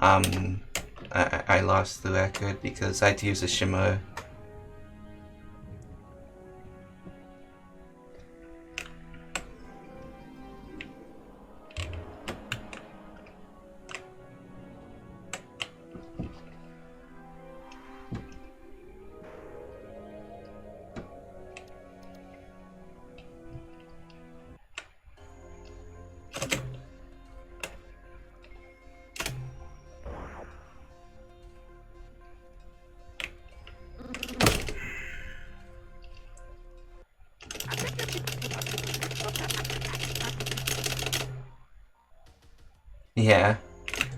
I lost the record because I had to use a shimmer. Yeah,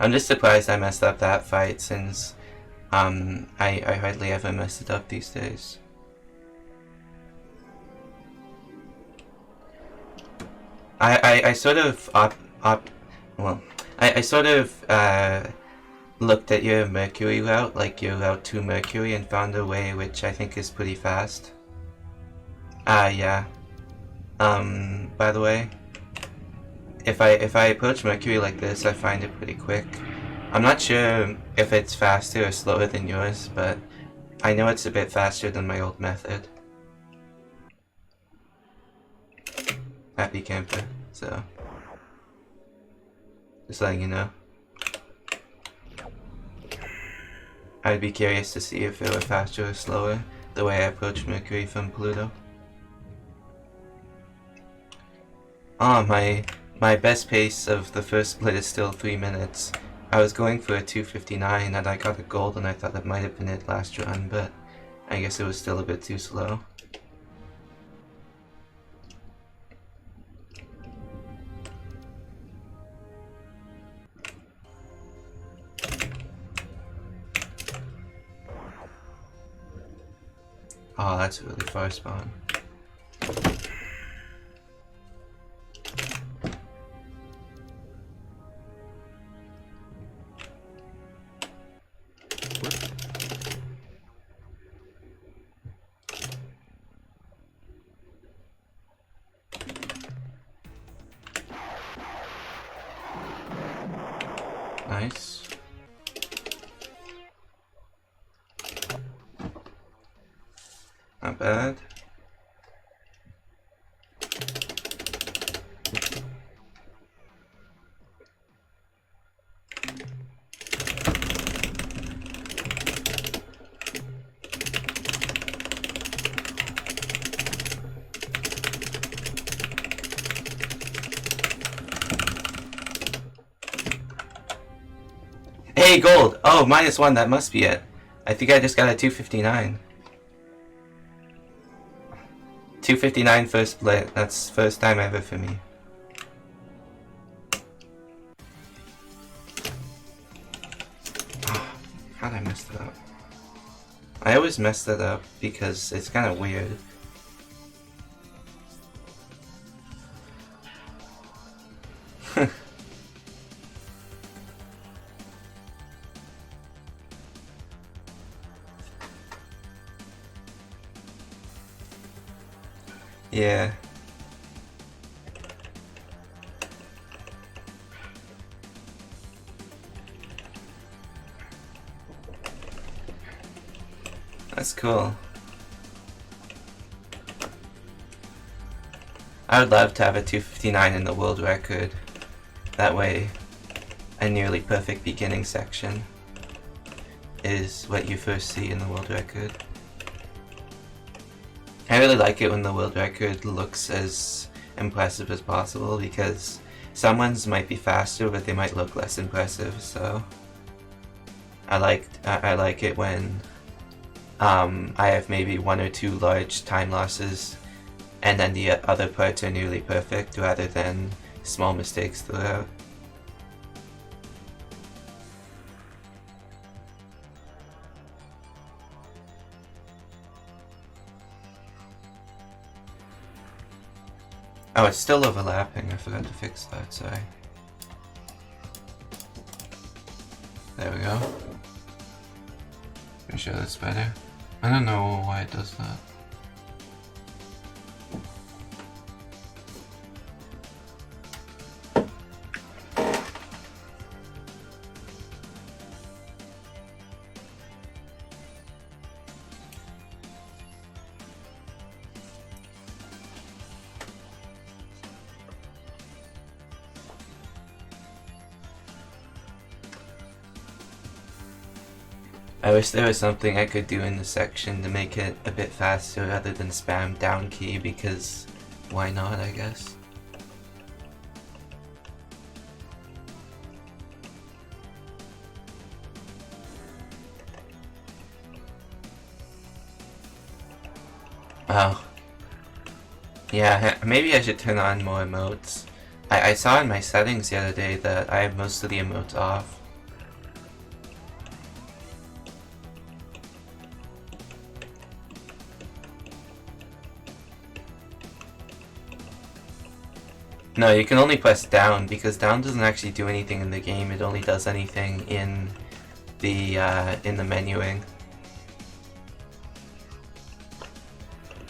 I'm just surprised I messed up that fight since I hardly ever mess it up these days. I sort of I sort of looked at your Mercury route, like your route to Mercury, and found a way which I think is pretty fast. Yeah. By the way, if I approach Mercury like this, I find it pretty quick. I'm not sure if it's faster or slower than yours, but I know it's a bit faster than my old method. Happy camper, so just letting you know. I'd be curious to see if it were faster or slower, the way I approach Mercury from Pluto. Oh, my best pace of the first split is still 3 minutes. I was going for a 2:59 and I got a gold and I thought that might have been it last run, but I guess it was still a bit too slow. Oh, that's a really far spawn. Nice. Not bad. Hey, gold! Oh, -1, that must be it. I think I just got a 2:59. 2:59 first split. That's first time ever for me. Oh, how'd I mess it up? I always mess that up because it's kind of weird. Yeah. That's cool. I would love to have a 2:59 in the world record. That way, a nearly perfect beginning section is what you first see in the world record. I really like it when the world record looks as impressive as possible because some ones might be faster but they might look less impressive, so I like it when I have maybe 1 or 2 large time losses and then the other parts are nearly perfect rather than small mistakes throughout. Oh, it's still overlapping. I forgot to fix that, sorry. There we go. Pretty sure that's better. I don't know why it does that. I wish there was something I could do in the section to make it a bit faster rather than spam down key, because why not, I guess. Oh. Yeah, maybe I should turn on more emotes. I saw in my settings the other day that I have most of the emotes off. No, you can only press down, because down doesn't actually do anything in the game. It only does anything in the menuing.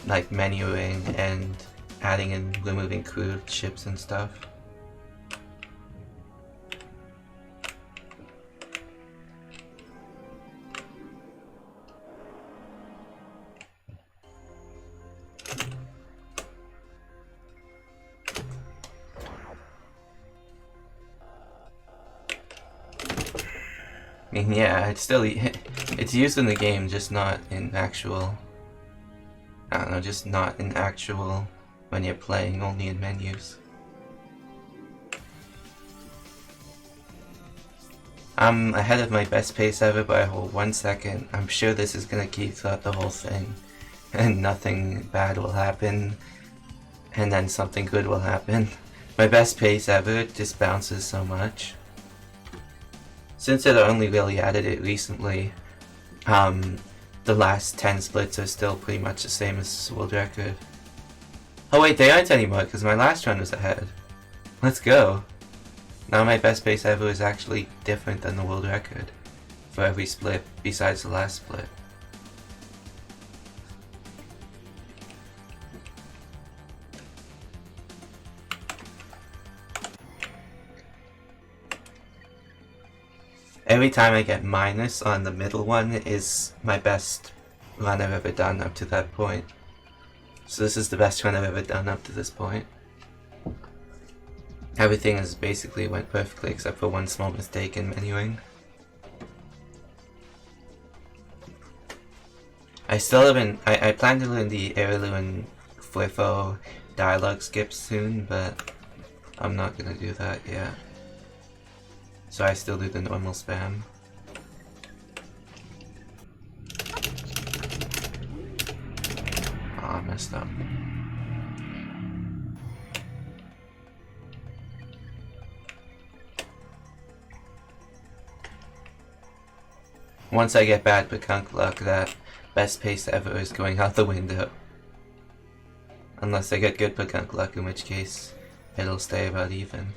Like menuing and adding and removing crude ships and stuff. I mean, yeah, it's used in the game, just not in actual. I don't know, just not in actual when you're playing, only in menus. I'm ahead of my best pace ever by a whole 1 second. I'm sure this is gonna keep throughout the whole thing, and nothing bad will happen, and then something good will happen. My best pace ever just bounces so much. Since it only really added it recently, the last 10 splits are still pretty much the same as world record. Oh wait, they aren't anymore, because my last run was ahead. Let's go. Now my best pace ever is actually different than the world record for every split besides the last split. Every time I get minus on the middle one is my best run I've ever done up to that point. So this is the best run I've ever done up to this point. Everything has basically went perfectly except for one small mistake in menuing. I still haven't. I plan to learn the Erilu and Flifo dialogue skips soon, but I'm not gonna do that yet. So I still do the normal spam. Oh, I messed up. Once I get bad Pkunk luck, that best pace ever is going out the window. Unless I get good Pkunk luck, in which case it'll stay about even.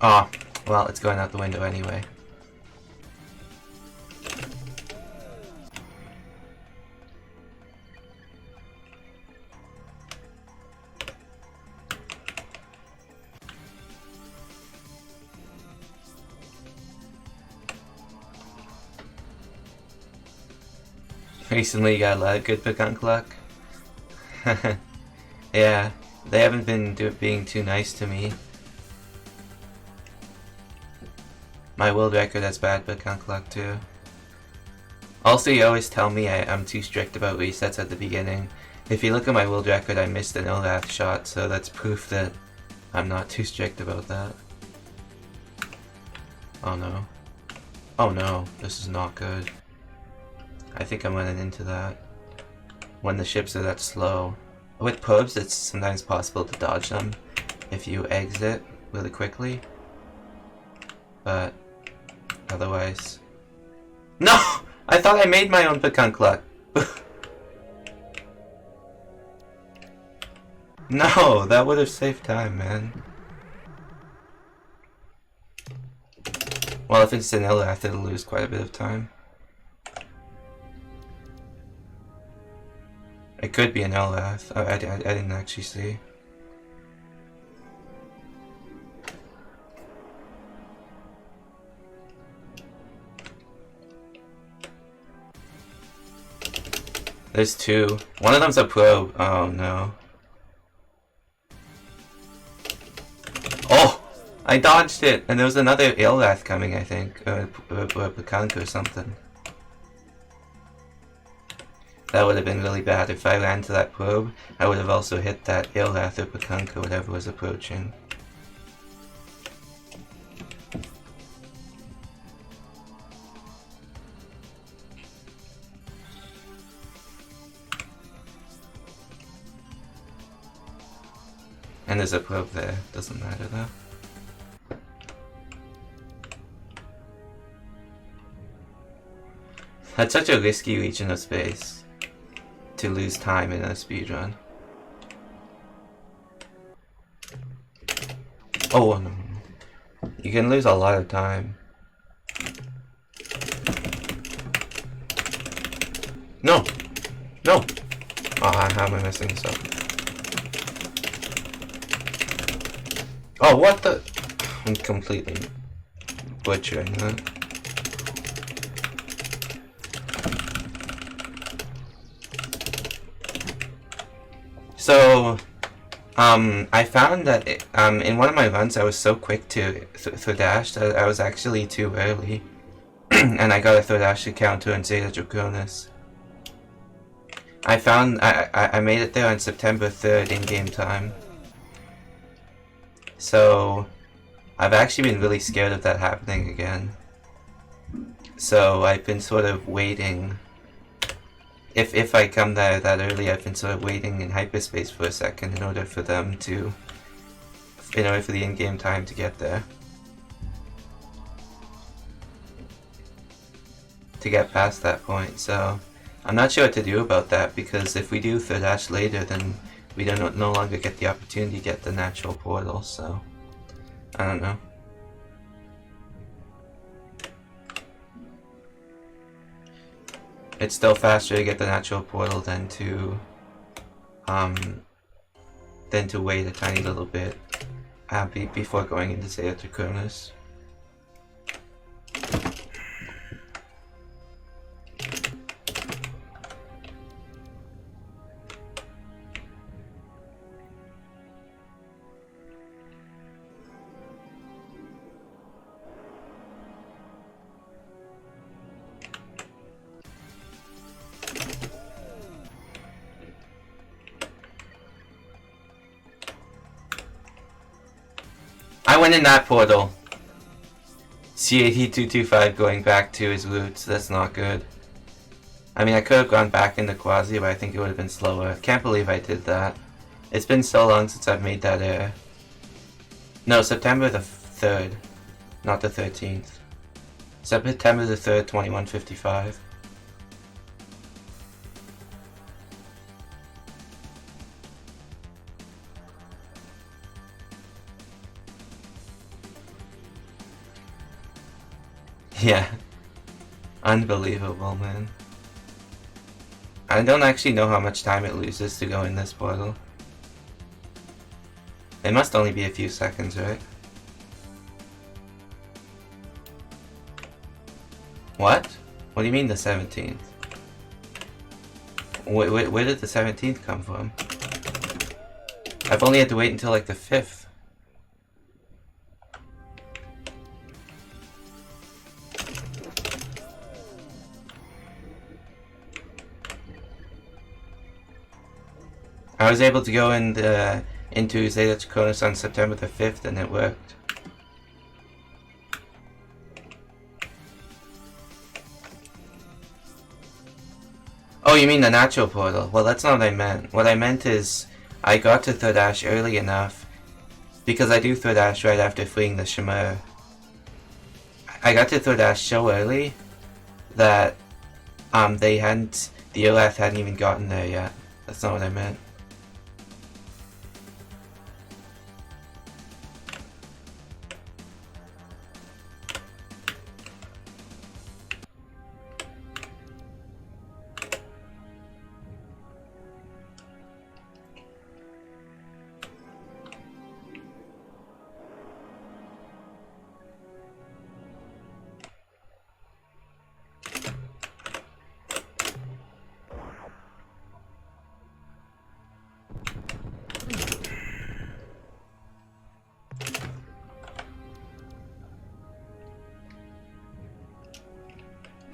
Oh, well, it's going out the window anyway. Recently got a lot of good Pkunk luck. Yeah, they haven't been being too nice to me. My world record has bad Pkunk luck too. Also, you always tell me I'm too strict about resets at the beginning. If you look at my world record, I missed an Olaf shot, so that's proof that I'm not too strict about that. Oh no. Oh no, this is not good. I think I'm running into that. When the ships are that slow. With pubs, it's sometimes possible to dodge them if you exit really quickly. But otherwise... No! I thought I made my own Pkunk luck! No, that would have saved time, man. Well, if it's an Elrath, it'll lose quite a bit of time. It could be an Elrath. I didn't actually see. There's two. One of them's a probe. Oh no. I dodged it, and there was another Illrath coming, I think, or a Pkunk or something. That would have been really bad. If I ran to that probe, I would have also hit that Illrath or Pkunk or whatever was approaching. And there's a probe there, doesn't matter though. That's such a risky region of space to lose time in a speedrun. Oh no. You can lose a lot of time. No! No! Oh, how am I messing this up? Oh, what the? I'm completely butchering that. So, I found that in one of my runs I was so quick to dash that I was actually too early. And I got a dash to counter in Zeta Draconis. I found I made it there on September 3rd in game time. So, I've actually been really scared of that happening again. So, I've been sort of waiting. If I come there that early, I've been sort of waiting in hyperspace for a second in order for them to, in order for the in-game time to get there. To get past that point, so I'm not sure what to do about that, because if we do third dash later, then we no longer get the opportunity to get the natural portal, so I don't know. It's still faster to get the natural portal than to wait a tiny little bit before going into Zeta Draconis. I went in that portal. C80-225 going back to his roots, that's not good. I mean, I could have gone back into Quasi, but I think it would have been slower. Can't believe I did that. It's been so long since I've made that error. No, September the 3rd, not the 13th. September the 3rd, 2155. Yeah. Unbelievable, man. I don't actually know how much time it loses to go in this portal. It must only be a few seconds, right? What? What do you mean the 17th? Where did the 17th come from? I've only had to wait until like the 5th. I was able to go into Zeta Draconis on September the 5th and it worked. Oh, you mean the natural portal? Well, that's not what I meant. What I meant is I got to third dash early enough because I do third dash right after fleeing the Shimmer. I got to third dash so early that the Illrath hadn't even gotten there yet. That's not what I meant.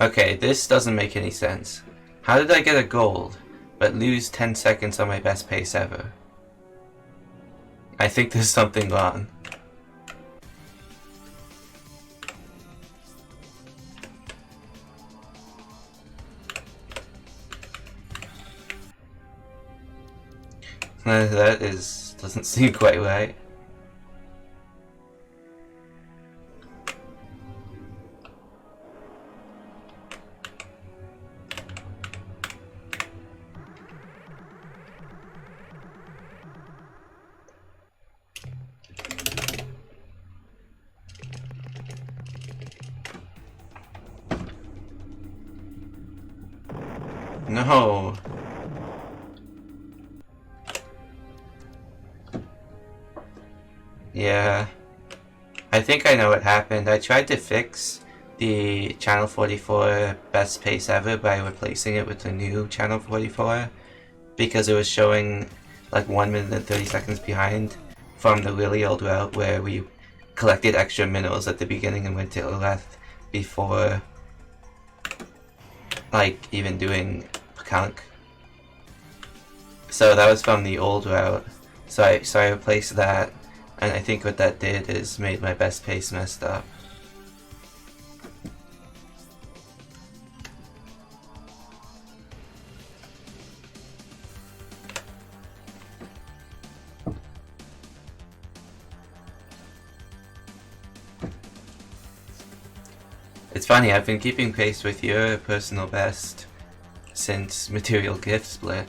Okay, this doesn't make any sense. How did I get a gold, but lose 10 seconds on my best pace ever? I think there's something wrong. That doesn't seem quite right. No. Yeah. I think I know what happened. I tried to fix the Channel 44 best pace ever by replacing it with the new Channel 44 because it was showing like 1 minute and 30 seconds behind from the really old route where we collected extra minerals at the beginning and went to left before like even doing Pkunk. So that was from the old route. So I replaced that, and I think what that did is made my best pace messed up. It's funny, I've been keeping pace with your personal best since Material Gift split.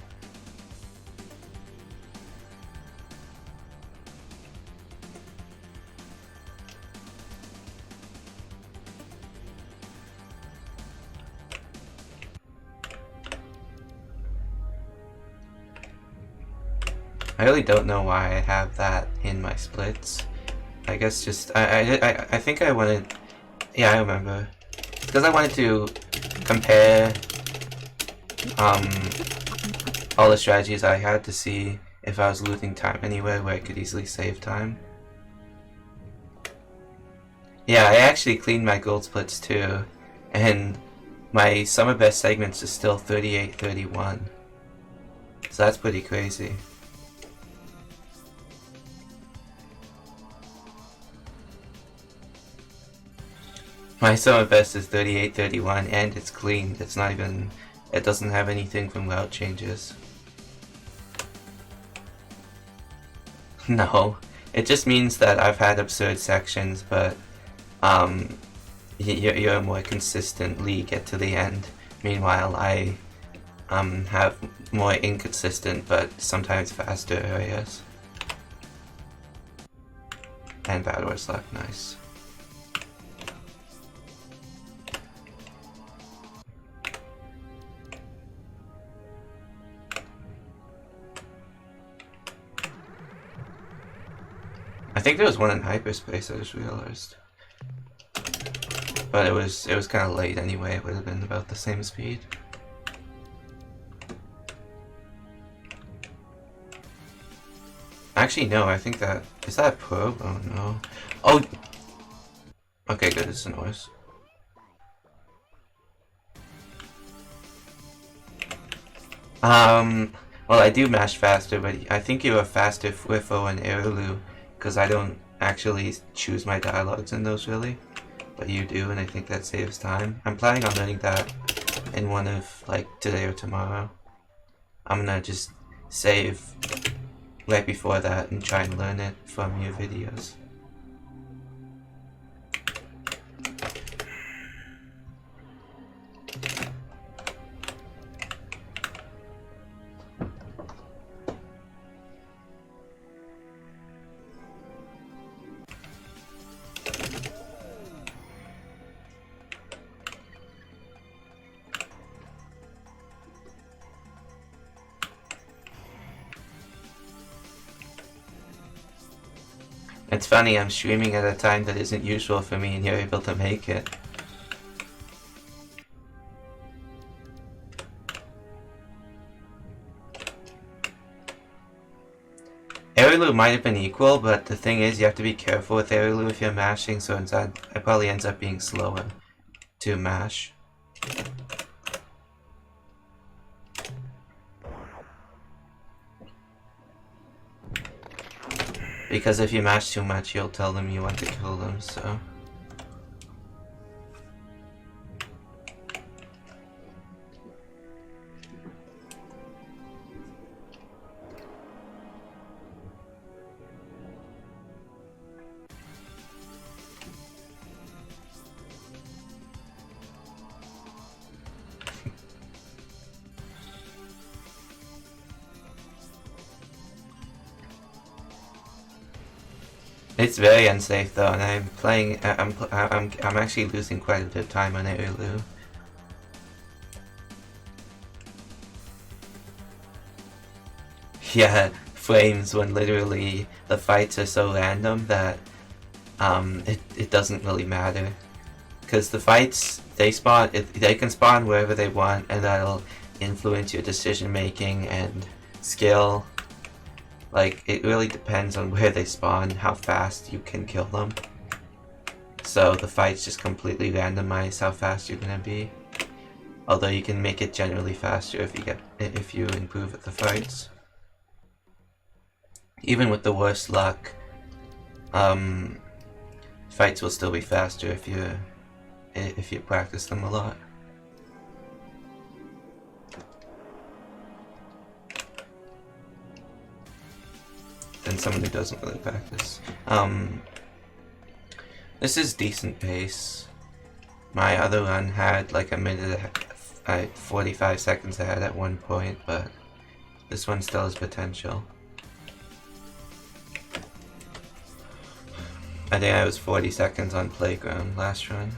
I really don't know why I have that in my splits. I guess just I think I wanted. Yeah, I remember. Because I wanted to compare all the strategies I had to see if I was losing time anywhere where I could easily save time. Yeah, I actually cleaned my gold splits too, and my summer best segments is still 38-31. So that's pretty crazy. My summer best is 38-31 and it's clean. It's not even, it doesn't have anything from route changes. No, it just means that I've had absurd sections, but you're more consistently get to the end. Meanwhile, I have more inconsistent but sometimes faster areas. And bad horse luck, nice. I think there was one in hyperspace, I just realized. But it was kind of late anyway, it would have been about the same speed. Actually, no, I think that... Is that a probe? Oh, no. Oh! Okay, good, it's a noise. Well, I do mash faster, but I think you are faster with O and Erlu, because I don't actually choose my dialogues in those really, but you do, and I think that saves time. I'm planning on learning that in one of, like, today or tomorrow. I'm gonna just save right before that and try and learn it from your videos. It's funny, I'm streaming at a time that isn't usual for me and you're able to make it. Erilu might have been equal, but the thing is you have to be careful with Erilu if you're mashing, so instead it probably ends up being slower to mash. Because if you match too much, you'll tell them you want to kill them, so... It's very unsafe though, and I'm playing. I'm actually losing quite a bit of time on Uru. Yeah, frames when literally the fights are so random that it doesn't really matter, because the fights they can spawn wherever they want, and that'll influence your decision making and skill. Like, it really depends on where they spawn, how fast you can kill them. So the fights just completely randomize how fast you're gonna be. Although you can make it generally faster if you improve at the fights. Even with the worst luck, fights will still be faster if you practice them a lot. Than someone who doesn't really practice. This is decent pace. My other run had like a minute, 45 seconds ahead at one point, but this one still has potential. I think I was 40 seconds on Playground last run.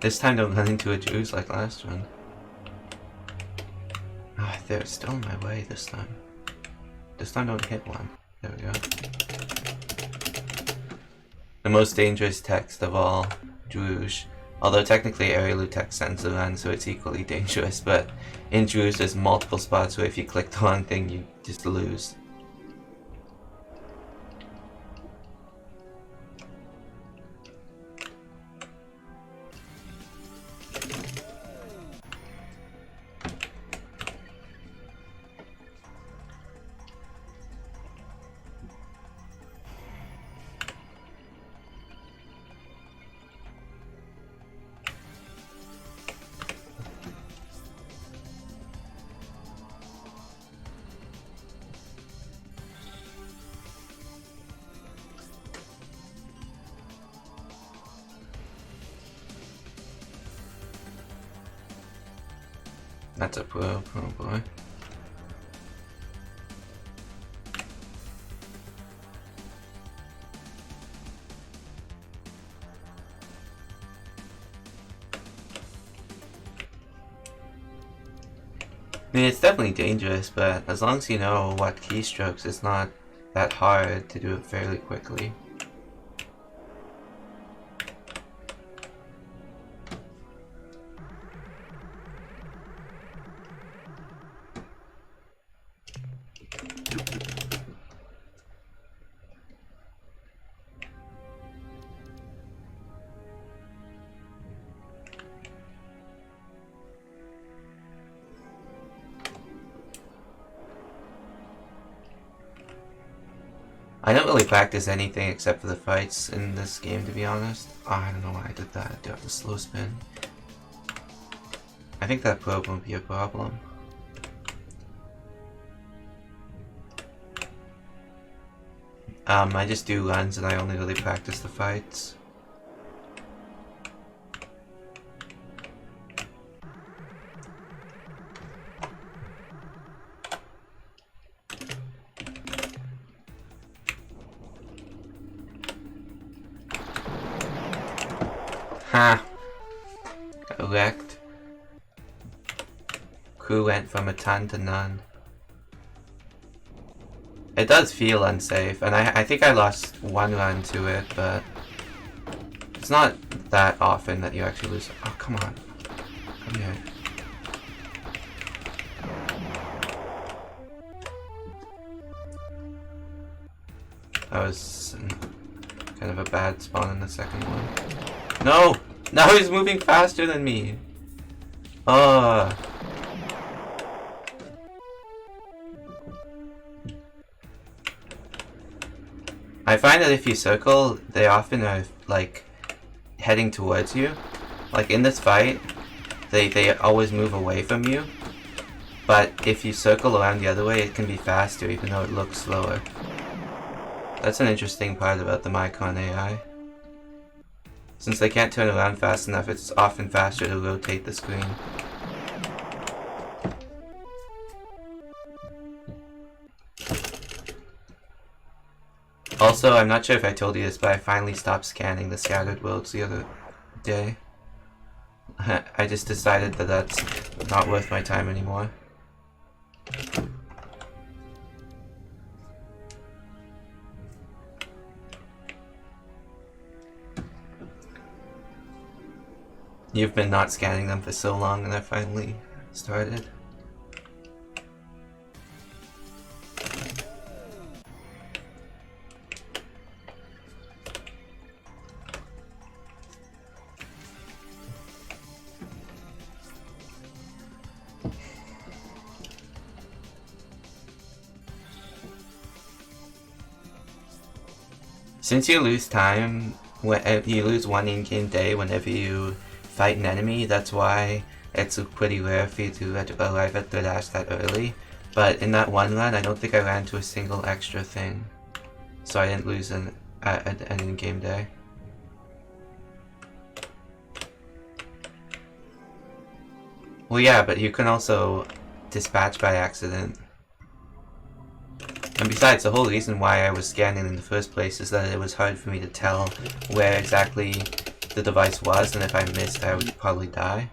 This time don't run into a juice like last one. Ah, oh, they're still in my way this time. This time don't hit one. There we go. The most dangerous text of all, Druge. Although technically Aerial text sends the run, so it's equally dangerous, but in Druge there's multiple spots where if you click the wrong thing you just lose. That's a pro, oh boy. I mean, it's definitely dangerous, but as long as you know what keystrokes, it's not that hard to do it fairly quickly. I don't really practice anything except for the fights in this game, to be honest. Oh, I don't know why I did that. I do have the slow spin. I think that probe won't be a problem. I just do runs and I only really practice the fights. Ha! Got wrecked. Crew went from a ton to none. It does feel unsafe, and I think I lost one run to it, but it's not that often that you actually lose. Oh, come on. Come here. I was in kind of a bad spawn in the second one. No! Now he's moving faster than me! Oh. I find that if you circle, they often are like heading towards you. Like in this fight, they always move away from you. But if you circle around the other way, it can be faster even though it looks slower. That's an interesting part about the Mycon AI. Since they can't turn around fast enough, it's often faster to rotate the screen. Also, I'm not sure if I told you this, but I finally stopped scanning the scattered worlds the other day. I just decided that that's not worth my time anymore. You've been not scanning them for so long and I finally started. Since you lose time, you lose one in-game day whenever you fight an enemy, that's why it's pretty rare for you to arrive at third ash that early. But in that one run, I don't think I ran to a single extra thing. So I didn't lose an in-game day. Well yeah, but you can also dispatch by accident. And besides, the whole reason why I was scanning in the first place is that it was hard for me to tell where exactly the device was, and if I missed, I would probably die.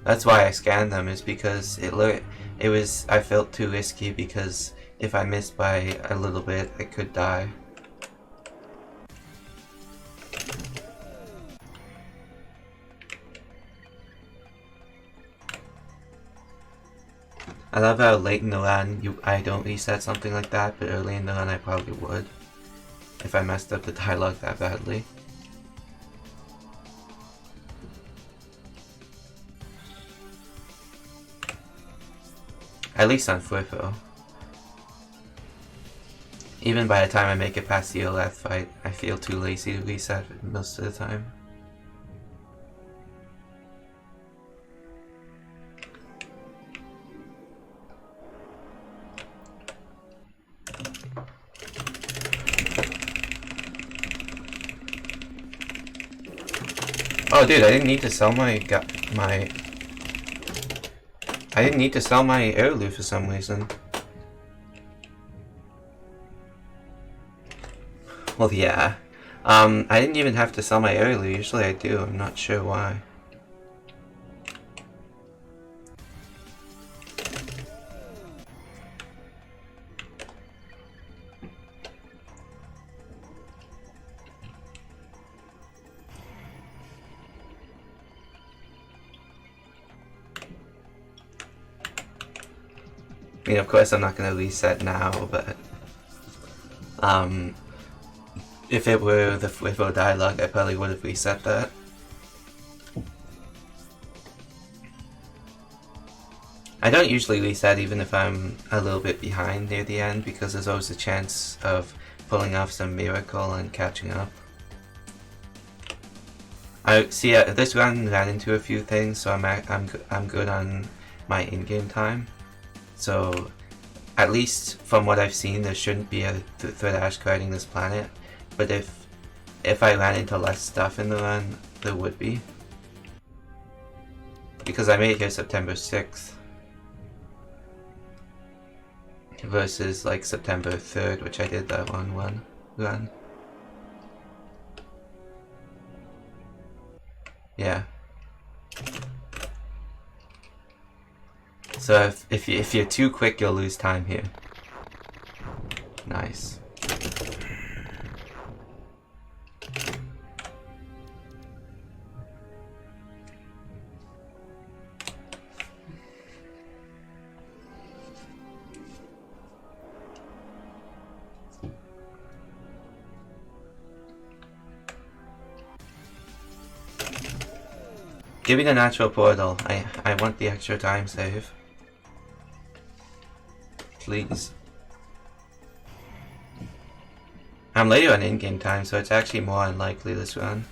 That's why I scanned them, is because I felt too risky, because if I missed by a little bit, I could die. I love how late in the run I don't reset something like that, but early in the run I probably would, if I messed up the dialogue that badly. At least on Flippo. Even by the time I make it past the Olaf fight, I feel too lazy to reset most of the time. Oh dude, I didn't need to sell my air loot for some reason. Well yeah. I didn't even have to sell my air loot, usually I do, I'm not sure why. I mean, of course I'm not going to reset now, but if it were the Flippo dialogue, I probably would have reset that. I don't usually reset even if I'm a little bit behind near the end, because there's always a chance of pulling off some miracle and catching up. This run ran into a few things, so I'm good on my in-game time. So, at least from what I've seen, there shouldn't be a third ash guarding this planet. But if I ran into less stuff in the run, there would be. Because I made it here September 6th. Versus like September 3rd, which I did that one run. Yeah. So if you're too quick, you'll lose time here. Nice. Give me the natural portal. I want the extra time save. Please. I'm later on in-game time, so it's actually more unlikely this run.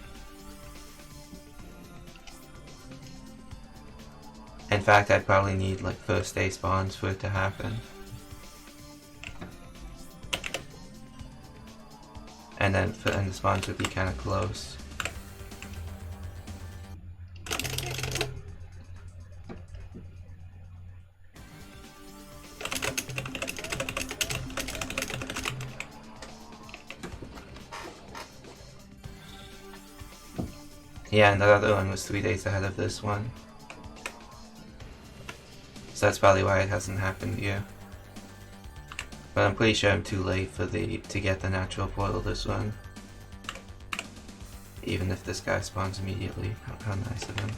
In fact, I'd probably need like first day spawns for it to happen. And then the spawns would be kind of close. Yeah, and the other one was 3 days ahead of this one. So that's probably why it hasn't happened yet. But I'm pretty sure I'm too late for to get the natural portal this one. Even if this guy spawns immediately. How nice of him.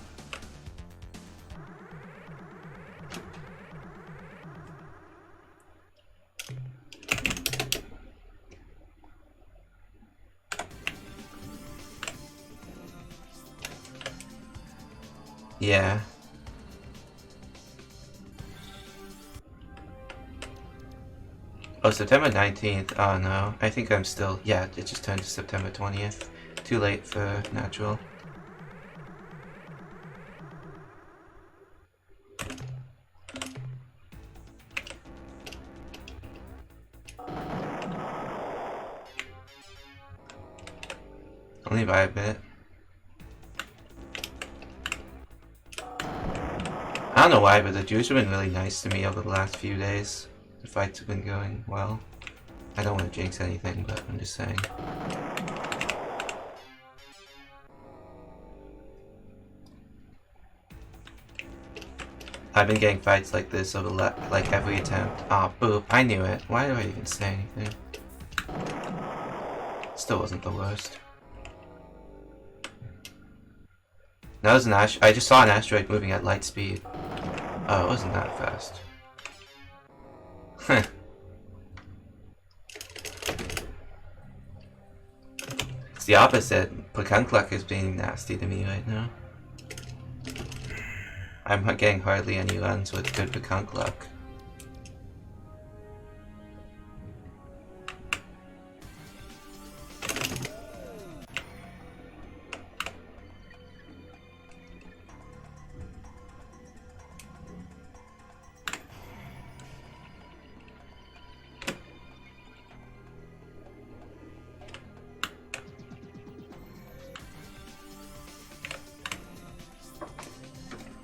Yeah. Oh, September 19th. Oh no. I think I'm still... Yeah, it just turned to September 20th. Too late for natural. Only by a bit. I don't know why, but the Jews have been really nice to me over the last few days. The fights have been going well. I don't want to jinx anything, but I'm just saying. I've been getting fights like this over like every attempt. Ah, oh, boop. I knew it. Why do I even say anything? Still wasn't the worst. That was an I just saw an asteroid moving at light speed. Oh, it wasn't that fast. Heh. It's the opposite. Pkunk luck is being nasty to me right now. I'm getting hardly any runs with good Pkunk luck.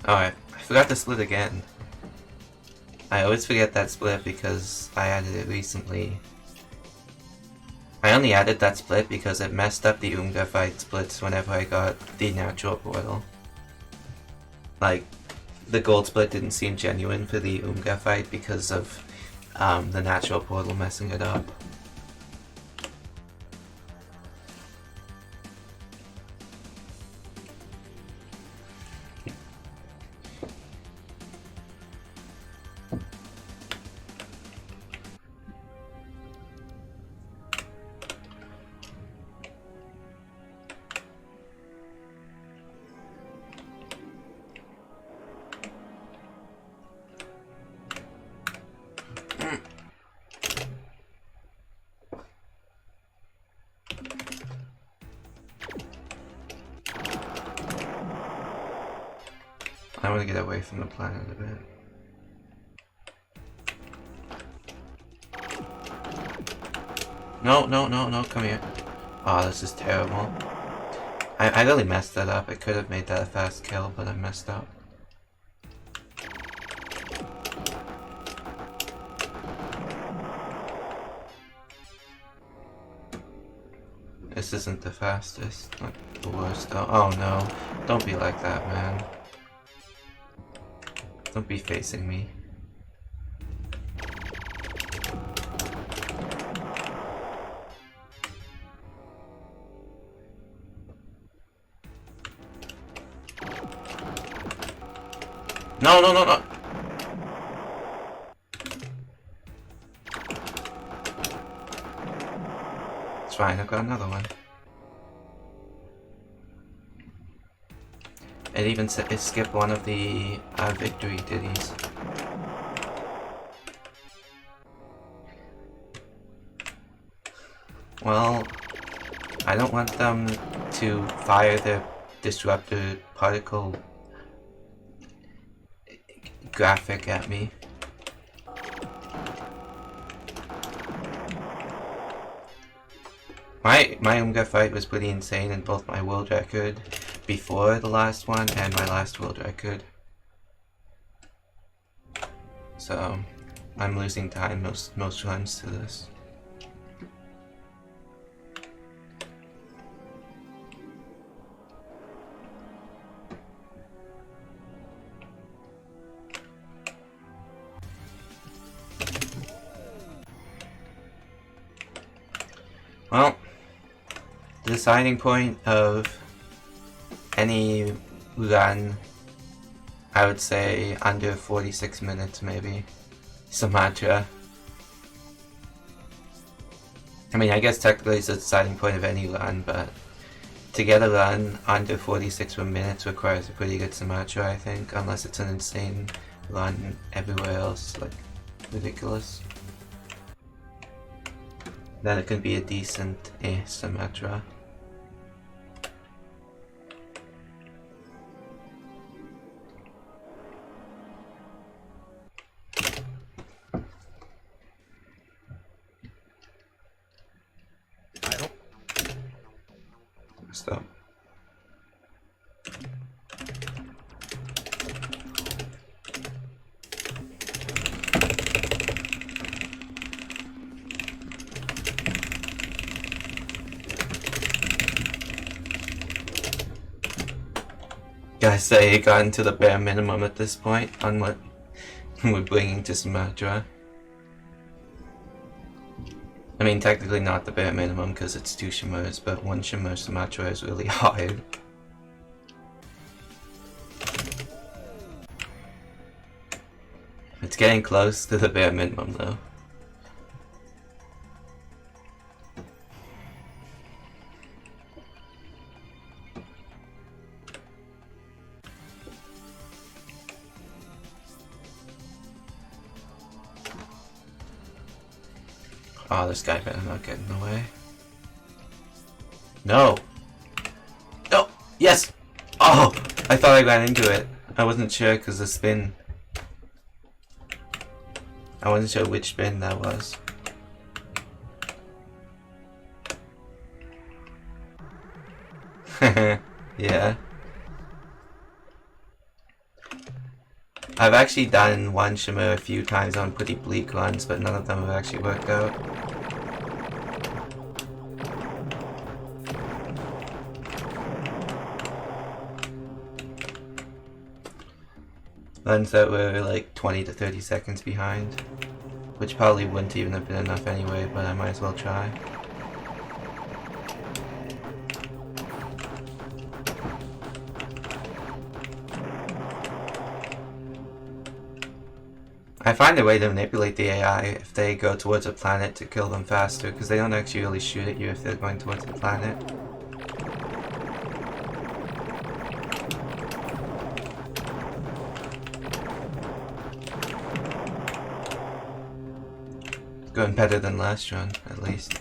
Alright, I forgot to split again. I always forget that split because I added it recently. I only added that split because it messed up the Umgah fight splits whenever I got the natural portal. Like, the gold split didn't seem genuine for the Umgah fight because of the natural portal messing it up. I want to get away from the planet a bit. No, no, no, no, come here. Oh, this is terrible. I really messed that up. I could have made that a fast kill, but I messed up. This isn't the fastest, not the worst though. Oh no, don't be like that, man. Don't be facing me. No, no, no, no! It's fine, I've got another one. It even it skipped one of the victory ditties. Well, I don't want them to fire their disruptor particle graphic at me. My Umgah fight was pretty insane in both my world record before the last one and my last world record. So I'm losing time most runs to this. Well, the deciding point of any run, I would say under 46 minutes maybe. Sumatra. I mean, I guess technically it's the deciding point of any run, but to get a run under 46 minutes requires a pretty good Sumatra, I think, unless it's an insane run everywhere else, like ridiculous. Then it can be a decent Sumatra. Stop. Gotta say, it got into the bare minimum at this point on what we're bringing to Sumatra. I mean, technically not the bare minimum because it's 2 Shimmers, but 1 Shimmer Sumatra is really hard. It's getting close to the bare minimum though. Oh, this guy better not get in the way. No! No! Yes! Oh! I thought I ran into it. I wasn't sure because the spin. I wasn't sure which spin that was. Yeah. I've actually done 1 Shimmer a few times on pretty bleak runs, but none of them have actually worked out. Runs that were like 20 to 30 seconds behind, which probably wouldn't even have been enough anyway, but I might as well try. I find a way to manipulate the AI if they go towards a planet to kill them faster, because they don't actually really shoot at you if they're going towards the planet. Going better than last run, at least.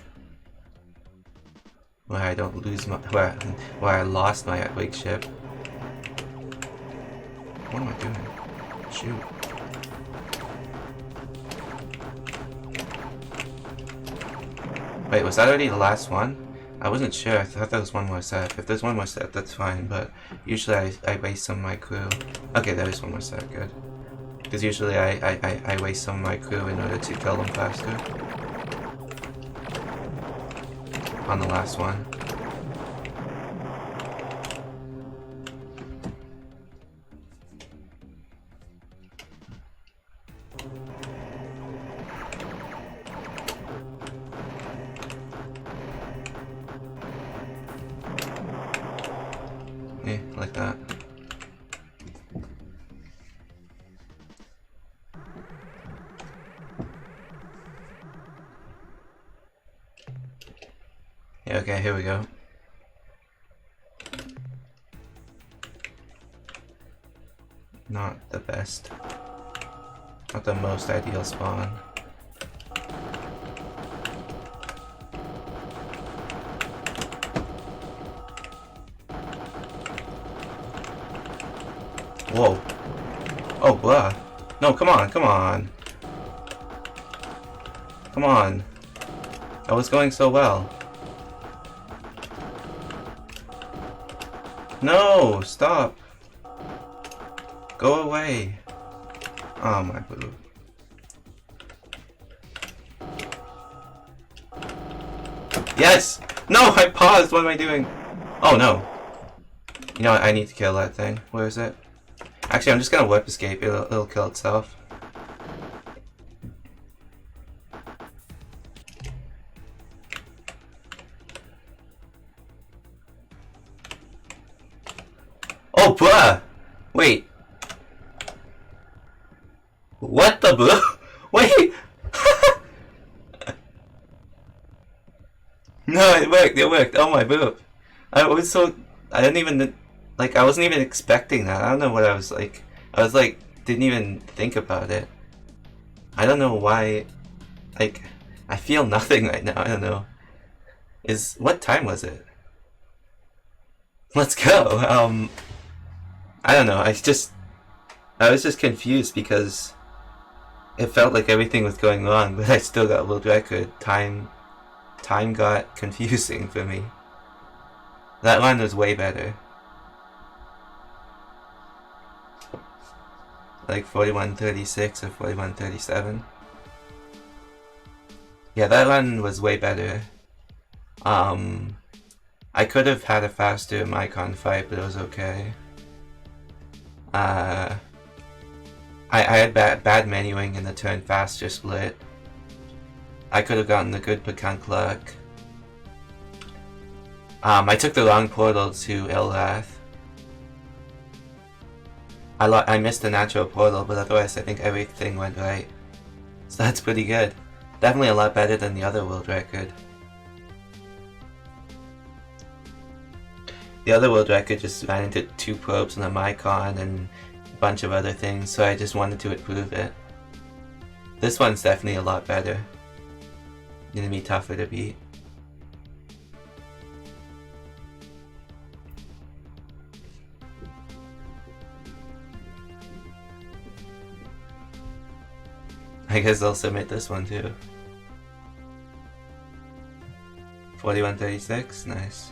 Where I don't lose my where I lost my wake ship. What am I doing? Shoot. Wait, was that already the last one? I wasn't sure, I thought there was one more set. If there's one more set, that's fine, but usually I waste some of my crew. Okay, there is one more set, good. Because usually I waste some of my crew in order to kill them faster. On the last one. Yeah, like that. Yeah, okay, here we go. not the best. Not the most ideal spawn. Whoa. Oh, blah. No, come on, come on. Come on. I was going so well. No, stop. Go away. Oh, my boob. Yes! No, I paused. What am I doing? Oh, no. You know what? I need to kill that thing. Where is it? Actually, I'm just gonna whip escape. It'll kill itself. Oh, bruh! Wait. What the boo? Wait! No, it worked, it worked. Oh my boob. I didn't even, like, I wasn't even expecting that. I don't know what I was like. I was like, didn't even think about it. I don't know why, like, I feel nothing right now. I don't know. What time was it? Let's go. I don't know. I was just confused because it felt like everything was going wrong, but I still got a world record. Time got confusing for me. That one was way better. Like 41:36 or 41:37. Yeah, that one was way better. I could have had a faster Mycon fight, but it was okay. I had bad menuing in the turn faster split. I could have gotten the good Pkunk luck. I took the wrong portal to Ilrath. I missed the natural portal, but otherwise I think everything went right. So that's pretty good. Definitely a lot better than the other world record. The other world record just ran into 2 probes on the Mycon and a bunch of other things, so I just wanted to improve it. This one's definitely a lot better. Gonna be tougher to beat. I guess I'll submit this one too. 41:36, nice.